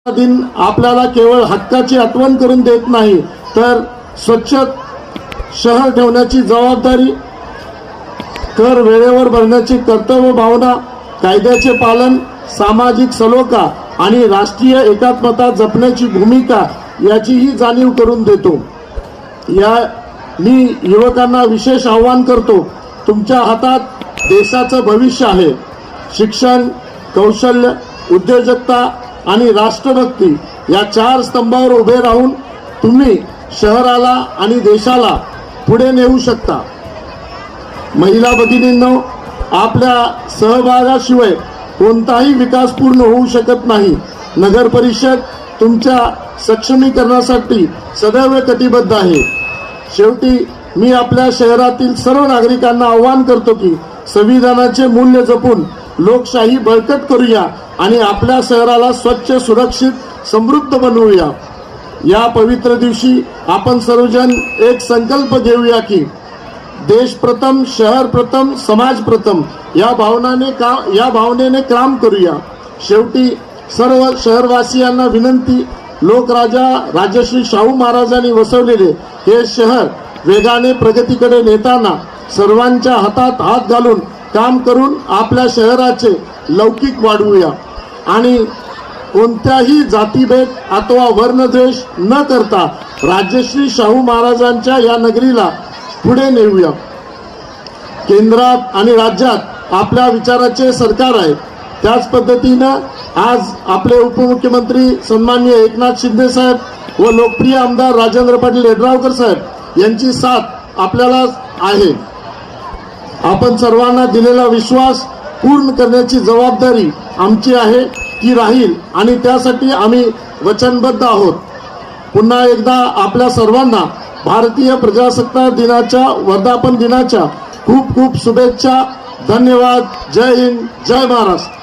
दिन आपल्याला केवळ हक्काची आठवण करून देत नाही, तर स्वच्छ शहर ठेवण्याची जबाबदारी, कर वेळेवर भरण्याची कर्तव्य भावना, कायद्याचे पालन, सामाजिक सलोखा आणि राष्ट्रीय एकात्मता जपण्याची भूमिका याचीही जाणीव करून देतो। मी युवकांना विशेष आवाहन करतो, तुमच्या हातात देशाचं भविष्य आहे। शिक्षण, कौशल्य, उद्योजकता आणि राष्ट्रभक्ती या 4 स्तंभावर उभे राहून तुम्ही शहराला आणि देशाला पुढे नेऊ शकता। महिला भगिनींनो, आपल्या सहभागाशिवाय कोणताही विकास पूर्ण होऊ शकत नाही। नगर परिषद तुमच्या सक्षमीकरणासाठी सदैव कटिबद्ध आहे। शेवटी मी आपल्या शहरातील सर्व नागरिकांना आवाहन करतो की संविधानाचे मूल्य जपून लोकशाही बळकट करूया आणि आपल्या शहराला स्वच्छ, सुरक्षित, समृद्ध बनवूया। या पवित्र दिवशी आपण सर्वजण एक संकल्प घेऊया की देश प्रथम, शहर प्रथम, समाज प्रथम या भावनेने काम करूया। शेवटी सर्व शहरवासियांना विनंती, लोकराजा राजश्री शाहू महाराजांनी वसवलेले हे शहर वेगाने प्रगतीकडे नेताना सर्वांच्या हातात हात घालून काम करून आपल्या शहराचे लौकिक वाढवूया आणि कोणत्याही जातीभेद अथवा वर्णद्वेष न करता राजश्री शाहू महाराजांच्या या नगरीला पुढे नेऊया। केंद्रात आणि राज्यात आपल्या विचाराचे सरकार आहे। त्याच पद्धतीनं आज आपले उपमुख्यमंत्री सन्माननीय एकनाथ शिंदे साहेब व लोकप्रिय आमदार राजेंद्र पाटील यड्रावकर साहेब यांची साथ आपल्याला आहे। आपण सर्वांना दिलेला विश्वास पूर्ण करण्याची जबाबदारी आमची आहे, ती राहील आणि त्यासाठी आम्ही वचनबद्ध आहोत। पुन्हा एकदा आपल्या सर्वांना भारतीय प्रजासत्ताक दिनाच्या, वर्धापन दिनाच्या खूप खूप शुभेच्छा। धन्यवाद। जय हिंद, जय महाराष्ट्र।